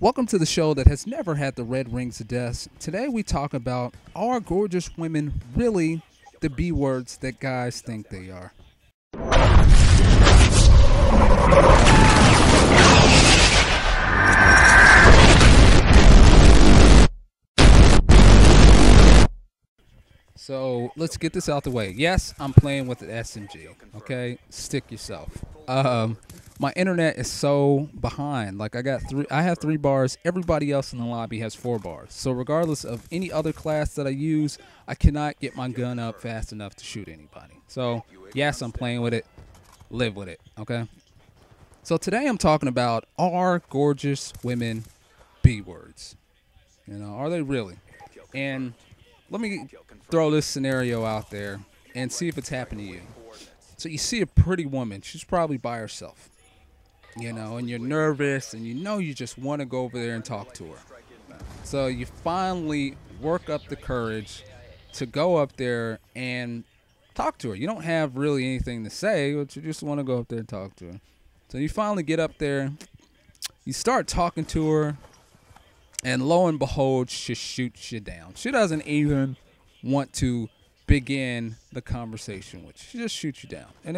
Welcome to the show that has never had the red rings of death. Today we talk about, are gorgeous women really the B words that guys think they are? So let's get this out the way. Yes, I'm playing with the SMG. Okay, stick yourself. My internet is so behind. Like I have 3 bars. Everybody else in the lobby has 4 bars. So regardless of any other class that I use, I cannot get my gun up fast enough to shoot anybody. So yes, I'm playing with it. Live with it. Okay. So today I'm talking about, are gorgeous women B words? You know, are they really? And let me throw this scenario out there and see if it's happened to you. So you see a pretty woman. She's probably by herself, you know, and you're nervous and you just want to go over there and talk to her. So you finally work up the courage to go up there and talk to her. You don't have really anything to say, but you just want to go up there and talk to her. So you finally get up there. You start talking to her. And lo and behold, she shoots you down. She doesn't even want to begin the conversation with you. She just shoots you down. And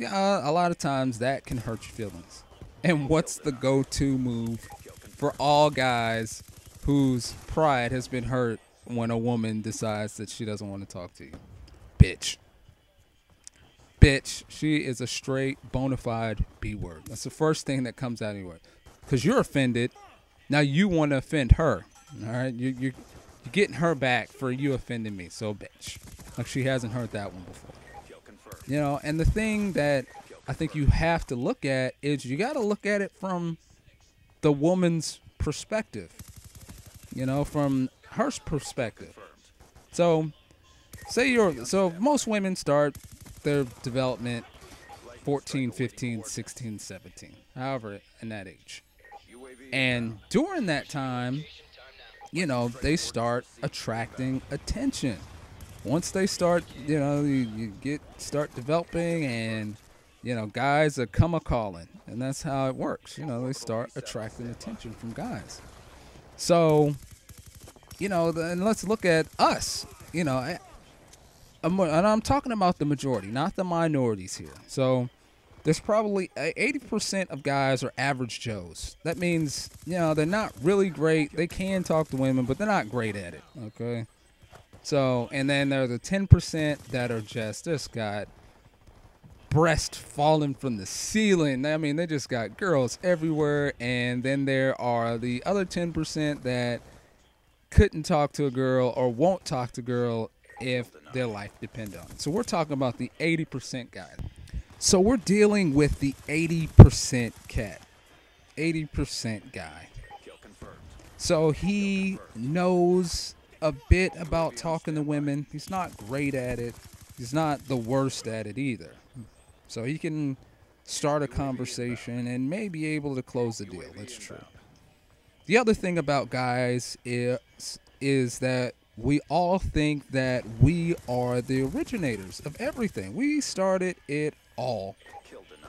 a lot of times that can hurt your feelings. And what's the go-to move for all guys whose pride has been hurt when a woman decides that she doesn't want to talk to you? Bitch. Bitch. She is a straight, bona fide B word. That's the first thing that comes out of your word. Because you're offended. Now you want to offend her, all right? You're getting her back for you offending me, so bitch. Like she hasn't heard that one before. You know, and the thing that I think you have to look at is you got to look at it from the woman's perspective. You know, from her perspective. So, so most women start their development 14, 15, 16, 17, however in that age. And during that time, you know, they start attracting attention. Once they start, you know, start developing, and you know, guys are come a calling, and that's how it works. You know, they start attracting attention from guys. So, you know, and let's look at us. You know, and I'm talking about the majority, not the minorities here. So there's probably 80% of guys are average Joes. That means, you know, they're not really great. They can talk to women, but they're not great at it, okay? So, and then there are the 10% that are just got breast falling from the ceiling. I mean, they just got girls everywhere. And then there are the other 10% that couldn't talk to a girl or won't talk to a girl if their life depended on it. So we're talking about the 80% guys. So we're dealing with the 80% cat, 80% guy. So he knows a bit about talking to women. He's not great at it. He's not the worst at it either. So he can start a conversation and may be able to close the deal. That's true. The other thing about guys is that we all think that we are the originators of everything. We started it all.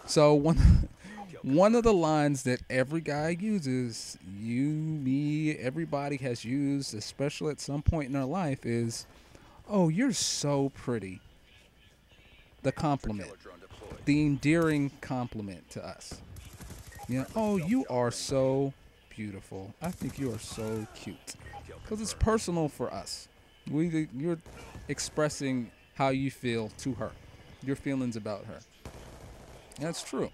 So one of the lines that every guy uses, you, me, everybody has used, especially at some point in their life, is, "Oh, you're so pretty." The compliment, the endearing compliment to us. You know, "Oh, you are so beautiful. I think you are so cute." Because it's personal for us. You're expressing how you feel to her, your feelings about her. That's true.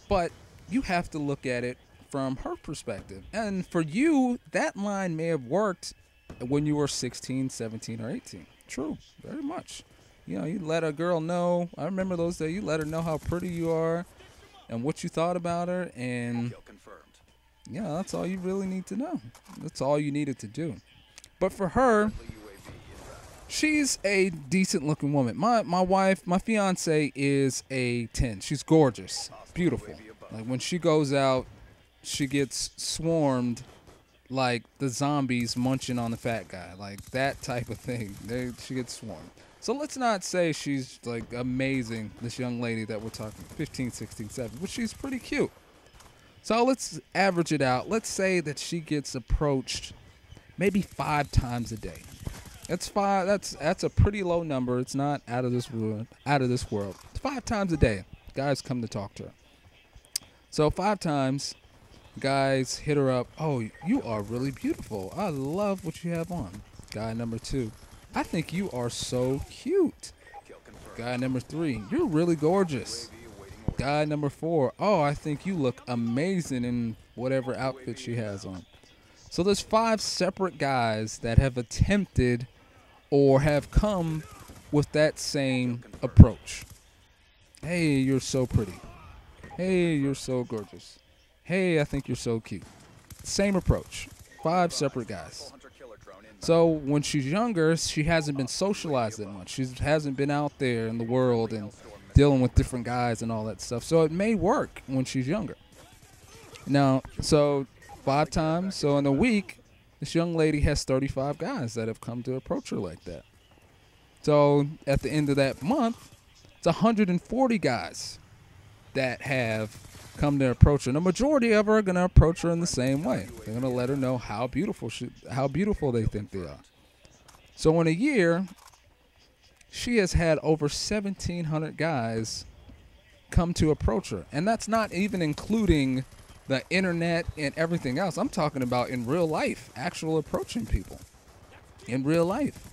But you have to look at it from her perspective. And for you, that line may have worked when you were 16, 17, or 18. True, very much. You know, you let a girl know. I remember those days. You let her know how pretty you are and what you thought about her. And yeah, that's all you really need to know. That's all you needed to do. But for her, she's a decent looking woman. My wife, my fiance, is a 10. She's gorgeous, beautiful. Like when she goes out, she gets swarmed like the zombies munching on the fat guy. Like that type of thing. She gets swarmed. So let's not say she's like amazing, this young lady that we're talking, 15, 16, 17, but she's pretty cute. So let's average it out. Let's say that she gets approached maybe 5 times a day. That's five. That's a pretty low number. It's not out of this world. Out of this world. 5 times a day, guys come to talk to her. So 5 times, guys hit her up. Oh, you are really beautiful. I love what you have on. Guy number 2, I think you are so cute. Guy number 3, you're really gorgeous. Guy number 4, oh, I think you look amazing in whatever outfit she has on. So there's 5 separate guys that have attempted or have come with that same approach. Hey, you're so pretty. Hey, you're so gorgeous. Hey, I think you're so cute. Same approach. 5 separate guys. So when she's younger, she hasn't been socialized that much. She hasn't been out there in the world and dealing with different guys and all that stuff. So it may work when she's younger. Now, so 5 times. So in a week, this young lady has 35 guys that have come to approach her like that. So at the end of that month, it's 140 guys that have come to approach her. And the majority of her are going to approach her in the same way. They're going to let her know how beautiful they think they are. So in a year, she has had over 1,700 guys come to approach her. And that's not even including the internet and everything else. I'm talking about in real life, actual approaching people in real life.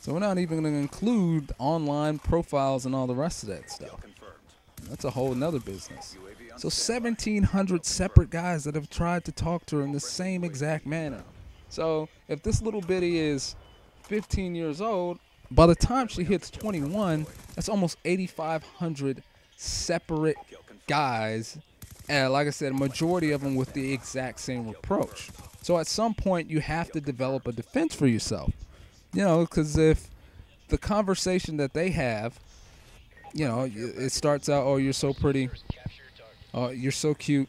So we're not even going to include online profiles and all the rest of that stuff. That's a whole nother business. So 1,700 separate guys that have tried to talk to her in the same exact manner. So if this little bitty is 15 years old, by the time she hits 21, that's almost 8,500 separate guys. And like I said, a majority of them with the exact same approach. So at some point, you have to develop a defense for yourself. You know, because if the conversation that they have, you know, it starts out, oh, you're so pretty, oh, you're so cute,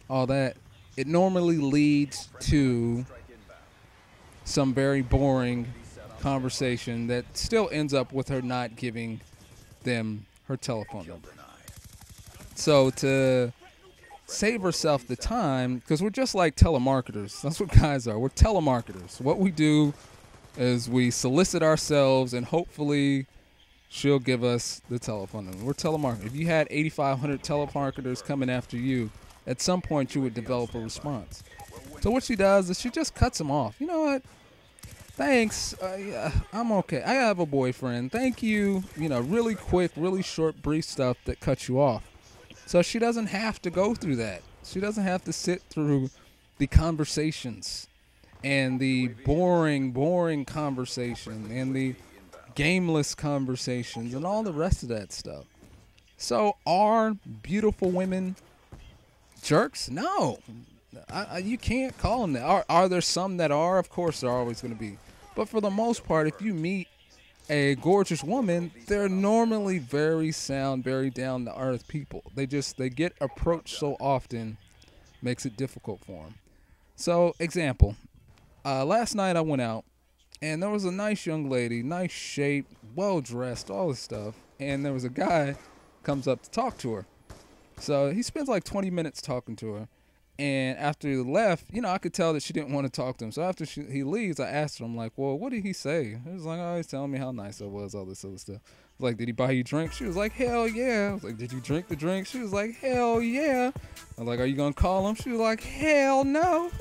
all that. It normally leads to some very boring conversation that still ends up with her not giving them her telephone number. So to save herself the time, because we're just like telemarketers. That's what guys are. We're telemarketers. What we do is we solicit ourselves and hopefully she'll give us the telephone number. We're telemarketers. If you had 8,500 telemarketers coming after you, at some point you would develop a response. So what she does is she just cuts them off. You know what? Thanks. Yeah, I'm okay. I have a boyfriend. Thank you. You know, really quick, really short, brief stuff that cuts you off. So she doesn't have to go through that. She doesn't have to sit through the conversations and the boring conversation and the gameless conversations and all the rest of that stuff. So are beautiful women jerks? No. You can't call them that. Are there some that are? Of course there are always going to be. But for the most part, if you meet a gorgeous woman, they're normally very sound, very down-to-earth people. They get approached so often, makes it difficult for them. So, example, last night I went out, and there was a nice young lady, nice shape, well-dressed, all this stuff, and there was a guy comes up to talk to her. So he spends like 20 minutes talking to her. And after he left, you know, I could tell that she didn't want to talk to him. So after he leaves, I asked her, I'm like, well, what did he say? He was like, oh, he's telling me how nice I was, all this other stuff. I was like, did he buy you drinks? She was like, hell yeah. I was like, did you drink the drink? She was like, hell yeah. I was like, are you going to call him? She was like, hell no.